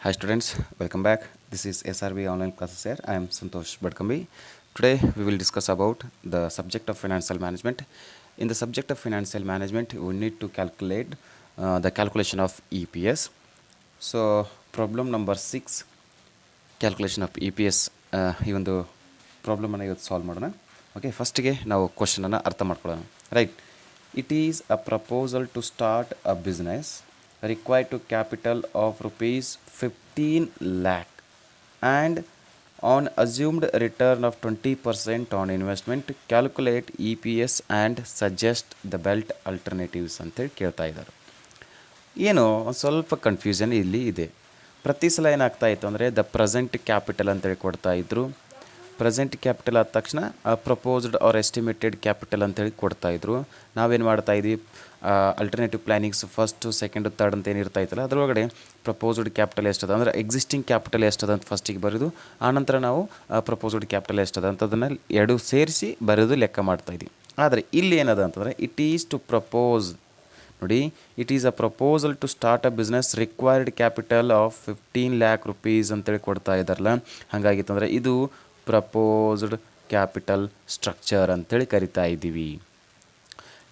Hi students, welcome back. This is SRB online classes here. I am Santosh Badkambi. Today we will discuss about the subject of financial management. In the subject of financial management, we need to calculate the calculation of EPS. So problem number 6, calculation of EPS. ಈ ಒಂದು ಪ್ರಾಬ್ಲಮನ್ನು ಇವತ್ತು solve ಮಾಡೋಣ. Okay, ಫಸ್ಟಿಗೆ ನಾವು ಕ್ವಶನನ್ನು ಅರ್ಥ ಮಾಡ್ಕೊಳ್ಳೋಣ. Right, it is a proposal to start a business required to capital of rupees 15 lakh and on assumed return of 20% on investment, calculate EPS and suggest the belt alternatives ಅಂತೇಳಿ ಕೇಳ್ತಾ ಇದ್ದಾರೆ. ಏನೋ ಒಂದು ಸ್ವಲ್ಪ ಕನ್ಫ್ಯೂಷನ್ ಇಲ್ಲಿ ಇದೆ. ಪ್ರತಿ ಸಲ ಏನಾಗ್ತಾ ಇತ್ತು ಅಂದರೆ ಪ್ರೆಸೆಂಟ್ ಕ್ಯಾಪಿಟಲ್ ಅಂತೇಳಿ ಕೊಡ್ತಾ ಇದ್ರು. ಪ್ರೆಸೆಂಟ್ ಕ್ಯಾಪಿಟಲ್ ಆದ ತಕ್ಷಣ ಪ್ರಪೋಸ್ಡ್ ಆರ್ ಎಸ್ಟಿಮೇಟೆಡ್ ಕ್ಯಾಪಿಟಲ್ ಅಂತೇಳಿ ಕೊಡ್ತಾಯಿದ್ರು. ನಾವೇನು ಮಾಡ್ತಾಯಿದ್ವಿ, alternative plannings first second third ಅಂತ ಏನಿರ್ತಾ ಇತ್ತಲ್ಲ ಅದರೊಳಗಡೆ ಪ್ರಪೋಸ್ಡ್ ಕ್ಯಾಪಿಟಲ್ ಎಷ್ಟದ ಅಂದರೆ ಎಕ್ಸಿಸ್ಟಿಂಗ್ ಕ್ಯಾಪಿಟಲ್ ಎಷ್ಟದ ಅಂತ ಫಸ್ಟಿಗೆ ಬರೆದು ಆನಂತರ ನಾವು ಪ್ರಪೋಸ್ಡ್ ಕ್ಯಾಪಿಟಲ್ ಎಷ್ಟದ ಅಂತ ಅದನ್ನು ಎರಡು ಸೇರಿಸಿ ಬರೆದು ಲೆಕ್ಕ ಮಾಡ್ತಾಯಿದ್ವಿ. ಆದರೆ ಇಲ್ಲಿ ಏನದ ಅಂತಂದರೆ ಇಟ್ ಈಸ್ ಟು ಪ್ರಪೋಸ್, ನೋಡಿ, it is a proposal to start a business required capital of 15 lakh rupees ಅಂತೇಳಿ ಕೊಡ್ತಾ ಇದ್ದಾರಲ್ಲ. ಹಾಗಾಗಿತ್ತಂದರೆ ಇದು ಪ್ರಪೋಸ್ಡ್ ಕ್ಯಾಪಿಟಲ್ ಸ್ಟ್ರಕ್ಚರ್ ಅಂತೇಳಿ ಕರಿತಾ ಇದ್ದೀವಿ.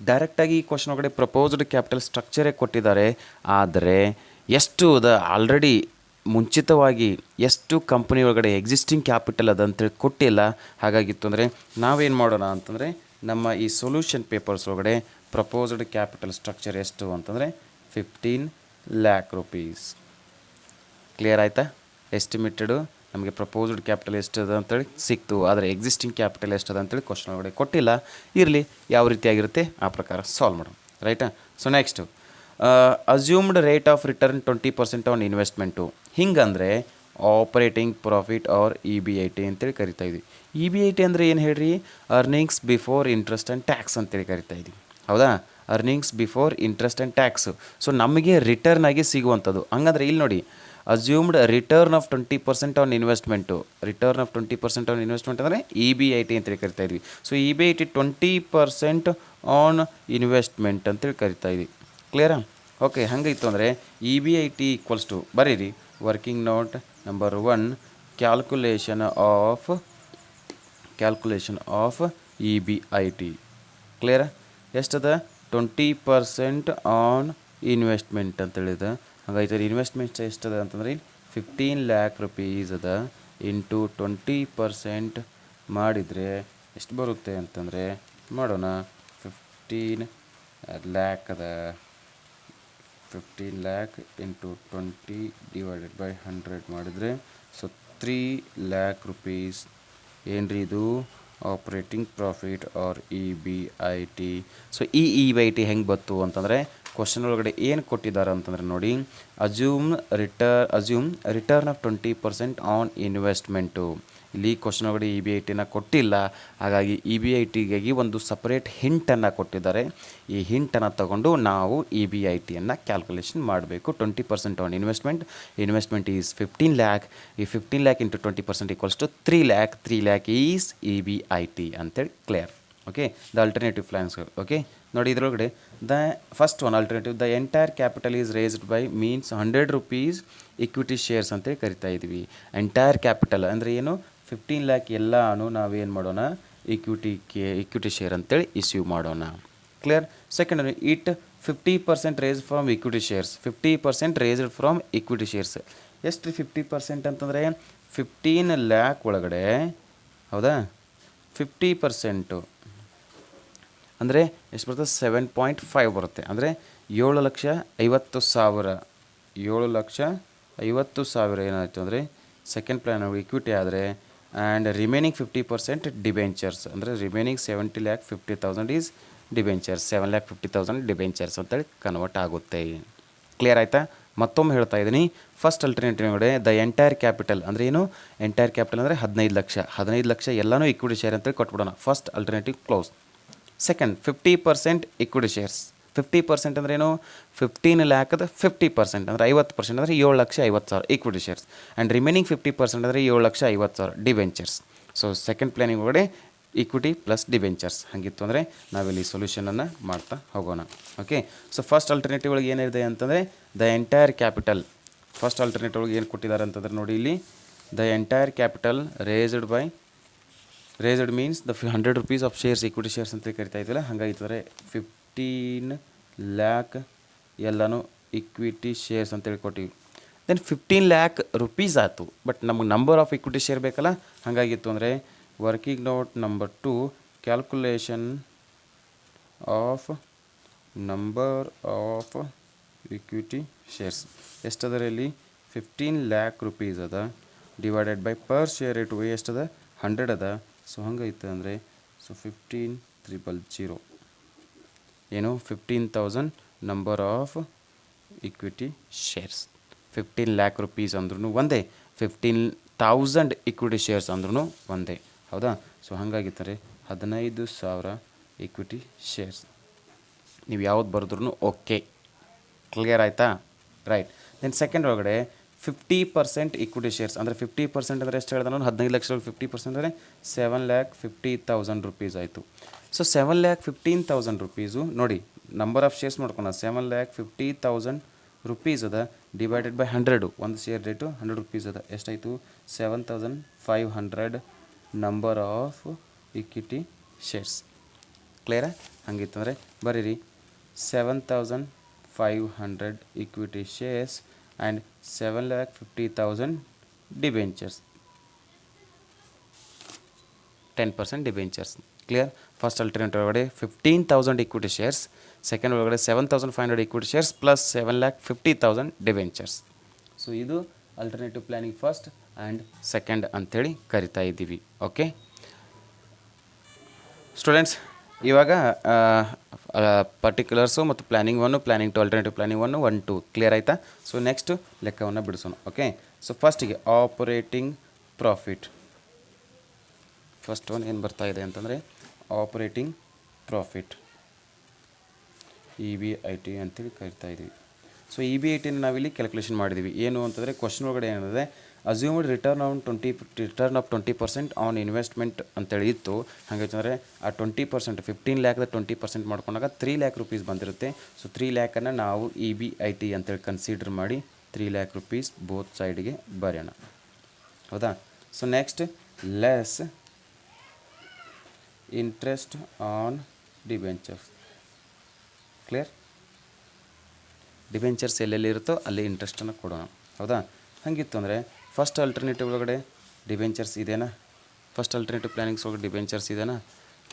ಡೈರೆಕ್ಟಾಗಿ ಈ ಕ್ವಶನ್ ಒಳಗಡೆ ಪ್ರಪೋಸ್ಡ್ ಕ್ಯಾಪಿಟಲ್ ಸ್ಟ್ರಕ್ಚರೇ ಕೊಟ್ಟಿದ್ದಾರೆ, ಆದರೆ ಎಷ್ಟು ಆಲ್ರೆಡಿ ಮುಂಚಿತವಾಗಿ ಎಷ್ಟು ಕಂಪ್ನಿ ಒಳಗಡೆ ಎಕ್ಸಿಸ್ಟಿಂಗ್ ಕ್ಯಾಪಿಟಲ್ ಅದಂತೇಳಿ ಕೊಟ್ಟಿಲ್ಲ. ಹಾಗಾಗಿತ್ತು ಅಂದರೆ ನಾವೇನು ಮಾಡೋಣ ಅಂತಂದರೆ ನಮ್ಮ ಈ ಸೊಲ್ಯೂಷನ್ ಪೇಪರ್ಸ್ ಒಳಗಡೆ ಪ್ರಪೋಸ್ಡ್ ಕ್ಯಾಪಿಟಲ್ ಸ್ಟ್ರಕ್ಚರ್ ಎಷ್ಟು ಅಂತಂದರೆ 15 lakh rupees. ಕ್ಲಿಯರ್ ಆಯಿತಾ? ಎಸ್ಟಿಮೇಟೆಡು ನಮಗೆ ಪ್ರಪೋಸ್ಡ್ ಕ್ಯಾಪಿಟಲ್ ಎಷ್ಟದ ಅಂತೇಳಿ ಸಿಕ್ತು, ಆದರೆ ಎಕ್ಸಿಸ್ಟಿಂಗ್ ಕ್ಯಾಪಿಟಲ್ ಎಷ್ಟದ ಅಂತೇಳಿ ಕ್ವಶನ್ ಒಳಗಡೆ ಕೊಟ್ಟಿಲ್ಲ. ಇರಲಿ, ಯಾವ ರೀತಿಯಾಗಿರುತ್ತೆ ಆ ಪ್ರಕಾರ ಸಾಲ್ವ್ ಮಾಡೋಣ. ರೈಟಾ? So next, assumed rate of return 20% on investment. ಹಿಂಗಂದರೆ ಆಪರೇಟಿಂಗ್ ಪ್ರಾಫಿಟ್ ಆರ್ EBIT ಅಂತೇಳಿ ಕರಿತಾ ಇದ್ವಿ. EBIT ಅಂದರೆ ಏನು ಹೇಳ್ರಿ? Earnings before interest and tax ಅಂತೇಳಿ ಕರಿತಾ ಇದ್ವಿ. ಹೌದಾ? Earnings before interest and tax. So ನಮಗೆ ರಿಟರ್ನ್ ಆಗಿ ಸಿಗುವಂಥದ್ದು. ಹಂಗಂದ್ರೆ ಇಲ್ಲಿ ನೋಡಿ, assumed return of 20% on investment. Return of 20% on investment ಅಂದರೆ EBIT ಅಂತೇಳಿ ಕರಿತಾ ಇದ್ವಿ. ಸೊ EBIT 20% ಆನ್ ಇನ್ವೆಸ್ಟ್ಮೆಂಟ್ ಅಂತೇಳಿ ಕರಿತಾ ಇದ್ವಿ. ಕ್ಲಿಯರಾ? ಓಕೆ, ಹಂಗಿತ್ತು ಅಂದರೆ EBIT ಈಕ್ವಲ್ಸ್ ಟು ಬರೀರಿ, working note number 1, calculation of EBIT. ಕ್ಲಿಯರಾ? ಎಷ್ಟದ? 20% ಆನ್ ಇನ್ವೆಸ್ಟ್ಮೆಂಟ್ ಅಂತೇಳಿದ. ಹಾಗಾಯ್ತು ಇನ್ವೆಸ್ಟ್ಮೆಂಟ್ ಎಷ್ಟದ ಅಂತಂದ್ರೆ 15 lakh rupees ಅದ ಇಂಟು 20% ಮಾಡಿದರೆ ಎಷ್ಟು ಬರುತ್ತೆ ಅಂತಂದರೆ ಮಾಡೋಣ. 15 lakh ಅದ, 15 lakh ಇಂಟು 20 ಡಿವೈಡೆಡ್ ಬೈ 100 ಮಾಡಿದರೆ ಸೊ 3 lakh rupees ಏನ್ರಿ ಇದು? Operating profit or EBIT. So ಈ EBIT ಹೆಂಗೆ ಬಂತು ಅಂತಂದರೆ ಕ್ವಶನ್ ಒಳಗಡೆ ಏನು ಕೊಟ್ಟಿದ್ದಾರೆ ಅಂತಂದರೆ ನೋಡಿ, assume return of 20% on investment. ಇಲ್ಲಿ ಕ್ವಶನ್ ಒಳಗಡೆ EBITನ ಕೊಟ್ಟಿಲ್ಲ. ಹಾಗಾಗಿ EBITಗಾಗಿ ಒಂದು ಸಪರೇಟ್ ಹಿಂಟನ್ನು ಕೊಟ್ಟಿದ್ದಾರೆ. ಈ ಹಿಂಟನ್ನು ತಗೊಂಡು ನಾವು EBITಯನ್ನು ಕ್ಯಾಲ್ಕುಲೇಷನ್ ಮಾಡಬೇಕು. 20% ಆನ್ ಇನ್ವೆಸ್ಟ್ಮೆಂಟ್ ಈಸ್ 15 lakh. ಈ 15 lakh into 20% equals to 3 lakh is EBIT ಅಂತೇಳಿ ಕ್ಲಿಯರ್. ಓಕೆ, ದ ಅಲ್ಟರ್ನೇಟಿವ್ ಪ್ಲಾನ್ಸ್ಗಳು. ಓಕೆ, ನೋಡಿ ಇದರೊಳಗಡೆ the first one alternative, the entire capital is raised by means 100 rupees equity shares ಅಂತೇಳಿ ಕರಿತಾ ಇದ್ವಿ. Entire capital ಅಂದರೆ ಏನು? 15 lakh ಎಲ್ಲನೂ ನಾವೇನು ಮಾಡೋಣ? ಇಕ್ವಿಟಿ ಶೇರ್ ಅಂತೇಳಿ ಇಶ್ಯೂ ಮಾಡೋಣ. Clear? Second, it 50% raise from equity shares. 50% raised from equity shares. ಎಷ್ಟು ರೀ 50% ಅಂತಂದರೆ 15 lakh ಒಳಗಡೆ, ಹೌದಾ, 50% ಅಂದರೆ ಎಷ್ಟು ಬರುತ್ತೆ? 7.5 ಬರುತ್ತೆ. ಅಂದರೆ 7,50,000. 7,50,000 ಏನಾಯಿತು ಅಂದರೆ ಸೆಕೆಂಡ್ ಪ್ಲ್ಯಾನ್ ಇಕ್ವಿಟಿ ಆದರೆ, ಆ್ಯಂಡ್ ರಿಮೈನಿಂಗ್ 50% ಡಿಬೆಂಚರ್ಸ್. ಅಂದರೆ ರಿಮೈನಿಂಗ್ 70,50,000 ಈಸ್ ಡಿಬೆಂಚರ್ಸ್. 7,50,000 ಡಿಬೆಂಚರ್ಸ್ ಅಂತೇಳಿ ಕನ್ವರ್ಟ್ ಆಗುತ್ತೆ. ಕ್ಲಿಯರ್ ಆಯಿತಾ? ಮತ್ತೊಮ್ಮೆ ಹೇಳ್ತಾ ಇದ್ದೀನಿ, ಫಸ್ಟ್ ಅಲ್ಟರ್ನೇಟಿವ್ ಒಳಗಡೆ ದ ಎಂಟೈರ್ ಕ್ಯಾಪಿಟಲ್ ಅಂದರೆ ಏನು? ಎಂಟೈರ್ ಕ್ಯಾಪಿಟಲ್ ಅಂದರೆ 15 ಲಕ್ಷ ಎಲ್ಲನೂ ಇಕ್ವಿಟಿ ಶೇರ್ ಅಂತೇಳಿ ಕೊಟ್ಬಿಡೋಣ. First alternative close. Second, 50% equity shares. 50% ಅಂದ್ರೆ ಏನು? 15 lakh 50% ಅಂದರೆ 50% ಅಂದರೆ 7,50,000 ಇಕ್ವಿಟಿ ಶೇರ್ಸ್. ಆ್ಯಂಡ್ ರಿಮೈನಿಂಗ್ 50% ಅಂದರೆ 7,50,000 ಡಿಬೆಂಚರ್ಸ್. ಸೊ ಸೆಕೆಂಡ್ ಪ್ಲ್ಯಾನಿಂಗ್ ಒಳಗಡೆ ಈಕ್ವಿಟಿ ಪ್ಲಸ್ ಡಿಬೆಂಚರ್ಸ್. ಹಾಗಿತ್ತು ಅಂದರೆ ನಾವಿಲ್ಲಿ ಸೊಲ್ಯೂಷನನ್ನು ಮಾಡ್ತಾ ಹೋಗೋಣ. ಓಕೆ, ಸೊ ಫಸ್ಟ್ ಅಲ್ಟರ್ನೇಟಿವ್ ಒಳಗೆ ಏನಿದೆ ಅಂತಂದರೆ the entire capital first alternate ಒಳಗೆ ಏನು ಕೊಟ್ಟಿದ್ದಾರೆ ಅಂತಂದ್ರೆ ನೋಡಿ ಇಲ್ಲಿ the entire capital raised means the 100 rupees of shares equity shares ಅಂತ ಕರಿತಾ ಇದ್ದಿಲ್ಲ, ಹಾಗಾಗಿತ್ತಂದರೆ 15 lakh ಎಲ್ಲನೂ ಇಕ್ವಿಟಿ ಶೇರ್ಸ್ ಅಂತೇಳಿ ಕೊಟ್ಟಿವಿ. ದೆನ್ 15 lakh rupees ಆಯಿತು, ಬಟ್ ನಮಗೆ ನಂಬರ್ ಆಫ್ ಇಕ್ವಿಟಿ ಶೇರ್ ಬೇಕಲ್ಲ, ಹಾಗಾಗಿತ್ತು ಅಂದರೆ working note number 2 calculation of number of equity shares ಎಷ್ಟದ ಇಲ್ಲಿ 15 lakh rupees ಅದ divided by per share rate ಎಷ್ಟದ 100 ಅದ. ಸೊ ಹಂಗೈತೆ ಅಂದರೆ ಸೊ 15,300 ಏನು 15,000 number of equity shares. 15 lakh rupees ಅಂದ್ರೂ ಒಂದೇ, 15,000 ಇಕ್ವಿಟಿ ಶೇರ್ಸ್ ಅಂದ್ರೂ ಒಂದೇ, ಹೌದಾ. ಸೊ ಹಾಗಾಗಿತ್ತಾರೆ 15,000 ಇಕ್ವಿಟಿ ಶೇರ್ಸ್. ನೀವು ಯಾವ್ದು ಬರೆದ್ರೂ ಓಕೆ, ಕ್ಲಿಯರ್ ಆಯಿತಾ, ರೈಟ್. ದೆನ್ ಸೆಕೆಂಡ್ ಒಳಗಡೆ 50% ಇಕ್ವಿಟಿ ಶೇರ್ಸ್ ಅಂದರೆ 50% ಅಂದರೆ ಎಷ್ಟು ಹೇಳ್ದೆ ನಾನು 15 ಲಕ್ಷ 50% ಅಂದರೆ 7,50,000 rupees ಆಯಿತು. ಸೊ 7,15,000 rupees ನೋಡಿ ನಂಬರ್ ಆಫ್ ಶೇರ್ಸ್ ಮಾಡ್ಕೊಂಡು 7,50,000 rupees ಅದ ಡಿವೈಡೆಡ್ ಬೈ 100, ಒಂದು ಶೇರ್ ರೇಟು 100 rupees ಅದ ಎಷ್ಟಾಯಿತು 7,500 ನಂಬರ್ ಆಫ್ ಇಕ್ವಿಟಿ ಶೇರ್ಸ್. ಕ್ಲಿಯರಾ? ಹಂಗಿತ್ತಂದರೆ ಬರೀರಿ 7,500 equity shares and 7,50,000 debentures, 10% debentures. Clear? First alternative ಒಳಗಡೆ 15,000 equity shares, second ಒಳಗಡೆ 7,500 equity shares plus 7,50,000 debentures. So ಇದು alternative planning first and second ಅಂಥೇಳಿ ಕರಿತಾ ಇದ್ದೀವಿ. ಓಕೆ ಸ್ಟೂಡೆಂಟ್ಸ್, ಇವಾಗ ಪರ್ಟಿಕ್ಯುಲರ್ಸು ಮತ್ತು planning 1, planning 2, alternative planning 1, 1, 2 clear ಆಯಿತಾ. ಸೊ ನೆಕ್ಸ್ಟು ಲೆಕ್ಕವನ್ನು ಬಿಡಿಸೋಣ. ಓಕೆ, ಸೊ ಫಸ್ಟಿಗೆ ಆಪರೇಟಿಂಗ್ ಪ್ರಾಫಿಟ್. ಫಸ್ಟ್ ಒನ್ ಏನು ಬರ್ತಾ ಇದೆ ಅಂತಂದರೆ ಆಪರೇಟಿಂಗ್ ಪ್ರಾಫಿಟ್, EBIT ಅಂತೇಳಿ ಕರಿತಾ ಇದ್ದೀವಿ. ಸೊ EBITನ ನಾವಿಲ್ಲಿ ಕ್ಯಾಲ್ಕುಲೇಷನ್ ಮಾಡಿದ್ದೀವಿ. ಏನು ಅಂತಂದರೆ ಕ್ವಶನ್ ಒಳಗಡೆ ಏನಿದೆ assumed return of 20% on investment ಅಂತೇಳಿ ಇತ್ತು. ಹಾಗಂತಂದರೆ ಆ 20% 15 lakh 20% ಮಾಡ್ಕೊಂಡಾಗ 3 lakh rupees ಬಂದಿರುತ್ತೆ. ಸೊ 3 lakh ನಾವು EBIT ಅಂತೇಳಿ ಕನ್ಸಿಡರ್ ಮಾಡಿ 3 lakh rupees ಬೋತ್ ಸೈಡ್ಗೆ ಬರೆಯೋಣ, ಹೌದಾ. So next less interest on debentures. Clear? Debentures ಎಲ್ಲೆಲ್ಲಿ ಇರುತ್ತೋ ಅಲ್ಲಿ ಇಂಟ್ರೆಸ್ಟನ್ನು ಕೊಡೋಣ, ಹೌದಾ. ಹಾಗಿತ್ತು ಅಂದರೆ ಫಸ್ಟ್ ಆಲ್ಟರ್ನೇಟಿವ್ ಒಳಗಡೆ ಡಿಬೆಂಚರ್ಸ್ ಇದೆನಾ? ಫಸ್ಟ್ ಆಲ್ಟರ್ನೇಟಿವ್ ಪ್ಲ್ಯಾನಿಂಗ್ಸ್ ಒಳಗಡೆ ಡಿಬೆಂಚರ್ಸ್ ಇದೆನಾ?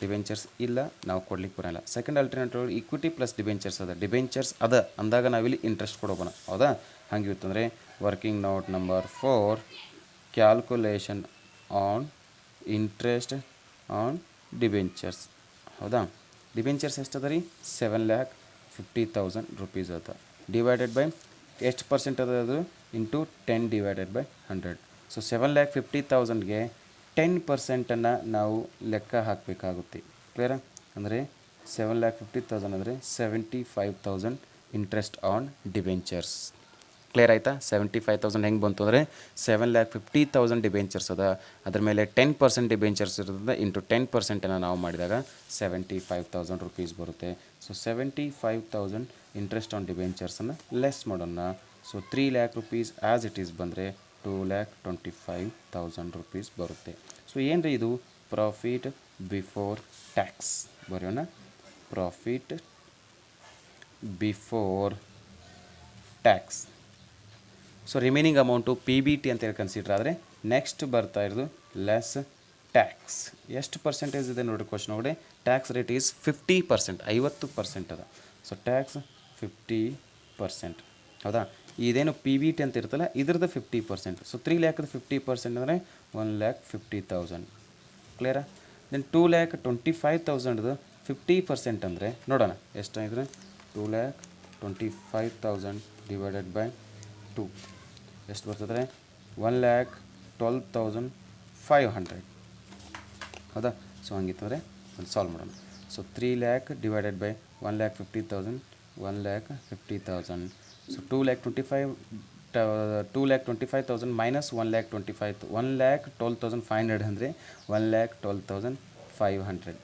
ಡಿಬೆಂಚರ್ಸ್ ಇಲ್ಲ, ನಾವು ಕೊಡ್ಲಿಕ್ಕೆ ಬರೋಲ್ಲ. ಸೆಕೆಂಡ್ ಆಲ್ಟರ್ನೇಟಿವ್ ಒಳಗೆ ಇಕ್ವಿಟಿ ಪ್ಲಸ್ ಡಿಬೆಂಚರ್ಸ್ ಅದ, ಡಿಬೆಂಚರ್ಸ್ ಅದ ಅಂದಾಗ ನಾವಿಲ್ಲಿ ಇಂಟ್ರೆಸ್ಟ್ ಕೊಡೋಣ, ಹೌದಾ. ಹಾಗಿತ್ತು ಅಂದರೆ working note number 4 calculation on interest on debentures, ಹೌದಾ. ಡಿಬೆಂಚರ್ಸ್ ಎಷ್ಟದ ರೀ 7,50,000 rupees ಅದ ಡಿವೈಡೆಡ್ ಬೈ ಎಷ್ಟು ಪರ್ಸೆಂಟ್ ಅದ ಅದು ಇಂಟು 10 ಡಿವೈಡೆಡ್ ಬೈ 100. ಸೊ 7,50,000ಗೆ 10%ಅನ್ನು ನಾವು ಲೆಕ್ಕ ಹಾಕಬೇಕಾಗುತ್ತೆ. ಕ್ಲಿಯರಾ? ಅಂದರೆ 7,50,000 ಅಂದರೆ 75,000 ಇಂಟ್ರೆಸ್ಟ್ ಆನ್ ಡಿಬೆಂಚರ್ಸ್. ಕ್ಲಿಯರ್ ಆಯಿತಾ? 75,000 ಹೆಂಗೆ ಬಂತು ಅಂದರೆ 7,50,000 ಡಿಬೆಂಚರ್ಸ್ ಅದ, ಅದ್ರ ಮೇಲೆ 10% ಡಿಬೆಂಚರ್ಸ್ ಇರೋದ್ರಿಂದ ಇಂಟು 10%ಅನ್ನು ನಾವು ಮಾಡಿದಾಗ 75,000 rupees ಬರುತ್ತೆ. ಸೊ 75,000 ಇಂಟ್ರೆಸ್ಟ್ ಆನ್ ಡಿಬೆಂಚರ್ಸನ್ನು ಲೆಸ್ ಮಾಡೋಣ. So 3 lakh rupees as it is ಬಂದರೆ 2,25,000 rupees ಬರುತ್ತೆ. ಸೊ ಏನು ರೀ ಇದು ಪ್ರಾಫಿಟ್ ಬಿಫೋರ್ ಟ್ಯಾಕ್ಸ್ ಬರೆಯೋಣ. Profit before tax. So remaining amount PBT ಅಂತೇಳಿ ಕನ್ಸಿಡರ್ ಆದರೆ ನೆಕ್ಸ್ಟ್ ಬರ್ತಾ ಇರೋದು ಲೆಸ್ ಟ್ಯಾಕ್ಸ್. ಎಷ್ಟು ಪರ್ಸೆಂಟೇಜ್ ಇದೆ ನೋಡಿ ಕ್ವಶನ್ ಒಳಗಡೆ. ಟ್ಯಾಕ್ಸ್ ರೇಟ್ ಈಸ್ 50%, 50% ಅದ. ಸೊ ಟ್ಯಾಕ್ಸ್ 50%, ಹೌದಾ. ಇದೇನು PBT ಅಂತ ಇರ್ತಲ್ಲ ಇದ್ರದ್ದು 50%. ಸೊ 3 lakh 50% ಅಂದರೆ 1,50,000. ಕ್ಲಿಯರಾ? ದೆನ್ 2,25,000 50% ಅಂದರೆ ನೋಡೋಣ ಎಷ್ಟಾಯಿದ್ರೆ 2,25,000 ಡಿವೈಡೆಡ್ ಬೈ 2 ಎಷ್ಟು ಬರ್ತದೆ 1,12,500, ಹೌದಾ. ಸೊ ಹಂಗಿತ್ತಂದರೆ ಒಂದು ಸಾಲ್ವ್ ಮಾಡೋಣ. So 3 lakh divided by 1,50,000, 1,50,000. So 2,25,000 minus 1,12,500 ಅಂದರೆ 1,12,500.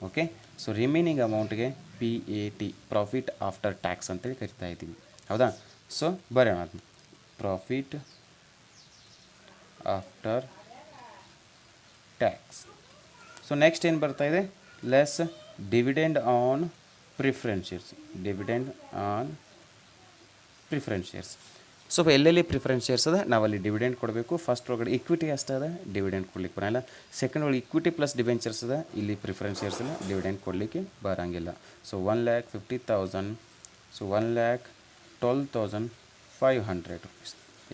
ಓಕೆ, ಸೊ ರಿಮೈನಿಂಗ್ ಅಮೌಂಟ್ಗೆ PAT ಪ್ರಾಫಿಟ್ ಆಫ್ಟರ್ ಟ್ಯಾಕ್ಸ್ ಅಂತೇಳಿ ಕರಿತಾ ಇದ್ದೀವಿ, ಹೌದಾ. ಸೊ ಬರೆಯೋಣ ಅದನ್ನ. Profit after tax. So next ಏನು ಬರ್ತಾ ಇದೆ, less dividend on preference shares. Dividend on preference shares. So ಎಲ್ಲೆಲ್ಲಿ ಪ್ರಿಫರೆನ್ಸ್ ಶೇರ್ಸ್ ಅದ ನಾವಲ್ಲಿ ಡಿವಿಡೆಂಡ್ ಕೊಡಬೇಕು. ಫಸ್ಟ್ ಒಳಗಡೆ ಇಕ್ವಿಟಿ ಅಷ್ಟೇ ಅದ, ಡಿವಿಡೆಂಡ್ ಕೊಡ್ಲಿಕ್ಕೆ ಬರೋಲ್ಲ. ಸೆಕೆಂಡ್ ಒಳಗೆ ಇಕ್ವಿಟಿ ಪ್ಲಸ್ ಡಿಬೆಂಚರ್ಸ್ ಅದ, ಇಲ್ಲಿ ಪ್ರಿಫರೆನ್ಸ್ ಶೇರ್ಸ್ ಅಲ್ಲ, ಡಿವಿಡೆಂಡ್ ಕೊಡಲಿಕ್ಕೆ ಬರೋಂಗಿಲ್ಲ. ಸೊ 1,50,000. So 1,12,500 rupees.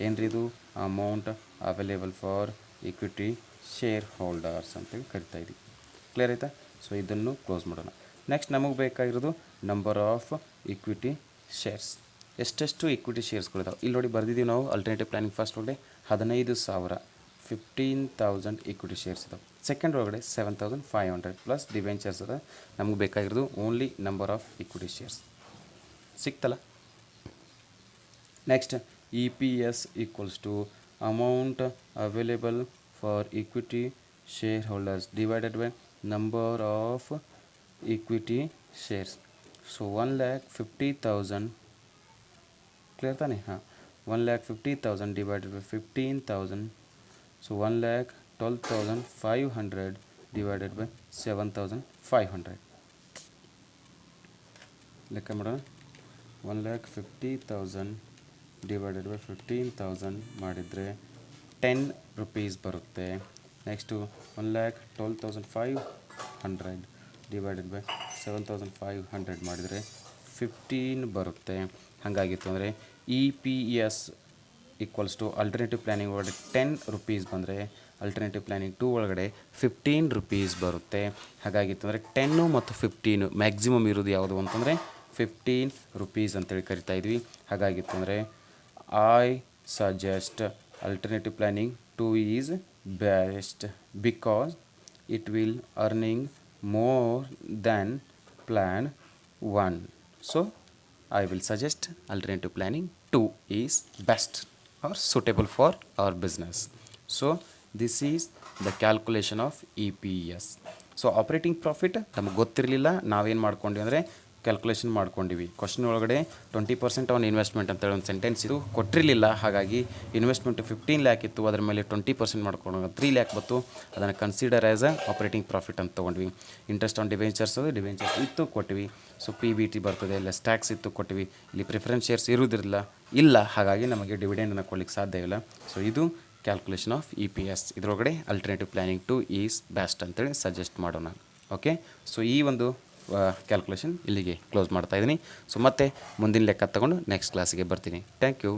ಏನ್ರಿ ಇದು amount available for equity share holders ಅಂತೇಳಿ ಕರಿತಾ ಇದ್ದೀವಿ. ಕ್ಲಿಯರ್ ಆಯಿತಾ? ಸೊ ಇದನ್ನು ಕ್ಲೋಸ್ ಮಾಡೋಣ. ನೆಕ್ಸ್ಟ್ ನಮಗೆ ಬೇಕಾಗಿರೋದು ನಂಬರ್ ಆಫ್ ಇಕ್ವಿಟಿ ಶೇರ್ಸ್. ಎಷ್ಟೆಷ್ಟು ಇಕ್ವಿಟಿ ಶೇರ್ಸ್ಗಳಿದಾವೆ ಇಲ್ಲಿ ನೋಡಿ ಬರೆದಿದ್ದೀವಿ ನಾವು. ಅಲ್ಟರ್ನೇಟಿವ್ ಪ್ಲಾನಿಂಗ್ ಫಸ್ಟ್ ಒಳಗಡೆ 15,000 15,000 ಇಕ್ವಿಟಿ ಶೇರ್ಸ್ ಇದಾವೆ. ಸೆಕೆಂಡ್ ಒಳಗಡೆ 7,500 ಪ್ಲಸ್ ಡಿಬೆಂಚರ್ಸ್ ಅದ. ನಮಗೆ ಬೇಕಾಗಿರೋದು only number of equity shares. ಸಿಕ್ತಲ್ಲ? Next E P S equals to amount available for equity shareholders divided by number of equity shares. So 1,50,000 clear ತಾನೆ? ಹಾಂ, 1,50,000 divided by 15,000. So 1,12,500 divided by 7,500. ಲೆಕ್ಕ ಮಾಡೋಣ. 1,50,000 divided by 15,000 ಮಾಡಿದರೆ 10 rupees ಬರುತ್ತೆ. Next 1,12,500 divided by 7,500 ಮಾಡಿದರೆ 15 ಬರುತ್ತೆ. ಹಾಗಾಗಿತ್ತು ಅಂದರೆ E P S equals to alternative planning ಒಳಗಡೆ 10 rupees ಬಂದರೆ ಅಲ್ಟರ್ನೇಟಿವ್ ಪ್ಲ್ಯಾನಿಂಗ್ 2 ಒಳಗಡೆ 15 rupees ಬರುತ್ತೆ. ಹಾಗಾಗಿತ್ತು ಅಂದರೆ 10 ಮತ್ತು 15 ಮ್ಯಾಕ್ಸಿಮಮ್ ಇರೋದು ಯಾವುದು ಅಂತಂದರೆ 15 rupees ಅಂತೇಳಿ ಕರಿತಾ ಇದ್ವಿ. ಹಾಗಾಗಿತ್ತು ಅಂದರೆ I suggest alternative planning 2 is best because it will earning more than plan 1. So I will suggest alternative planning 2 is best or suitable for our business. So this is the calculation of EPS. So operating profit ನಮಗೆ ಗೊತ್ತಿರಲಿಲ್ಲ, ನಾವೇನು ಮಾಡ್ಕೊಂಡ್ವಿ ಅಂದರೆ calculation ಮಾಡ್ಕೊಂಡಿವಿ. Question ಒಳಗಡೆ 20% on investment ಅಂತೇಳಿ ಒಂದು sentence ಇದು ಕೊಟ್ಟಿರಲಿಲ್ಲ. ಹಾಗಾಗಿ ಇನ್ವೆಸ್ಟ್ಮೆಂಟ್ 15 lakh ಇತ್ತು, ಅದರ ಮೇಲೆ 20% ಮಾಡ್ಕೊಂಡು 3 lakh ಬಂತು. ಅದನ್ನು consider as a operating profit ಅಂತ ತೊಗೊಂಡ್ವಿ. ಇಂಟ್ರೆಸ್ಟ್ ಆನ್ ಡಿವೆಂಚರ್ಸ್ ಇತ್ತು ಕೊಟ್ಟಿವಿ. ಸೊ PBT ಬರ್ತದೆ, ಲೆಸ್ ಟ್ಯಾಕ್ಸ್ ಇತ್ತು ಕೊಟ್ಟಿವಿ. ಇಲ್ಲಿ ಪ್ರಿಫರೆನ್ಸ್ ಶೇರ್ಸ್ ಇರುವುದಿಲ್ಲ, ಹಾಗಾಗಿ ನಮಗೆ ಡಿವಿಡೆಂಡನ್ನು ಕೊಡ್ಲಿಕ್ಕೆ ಸಾಧ್ಯ ಇಲ್ಲ. ಸೊ ಇದು ಕ್ಯಾಲ್ಕುಲೇಷನ್ ಆಫ್ EPS. ಇದರೊಳಗಡೆ ಅಲ್ಟರ್ನೇಟಿವ್ ಪ್ಲ್ಯಾನಿಂಗ್ 2 ಈಸ್ ಬೆಸ್ಟ್ ಅಂತೇಳಿ ಸಜೆಸ್ಟ್ ಮಾಡೋಣ. ಓಕೆ, ಸೊ ಈ ಒಂದು ಕ್ಯಾಲ್ಕುಲೇಷನ್ ಇಲ್ಲಿಗೆ ಕ್ಲೋಸ್ ಮಾಡ್ತಾಯಿದ್ದೀನಿ. ಸೊ ಮತ್ತೆ ಮುಂದಿನ ಲೆಕ್ಕ ತಗೊಂಡು ನೆಕ್ಸ್ಟ್ ಕ್ಲಾಸಿಗೆ ಬರ್ತೀನಿ. Thank you.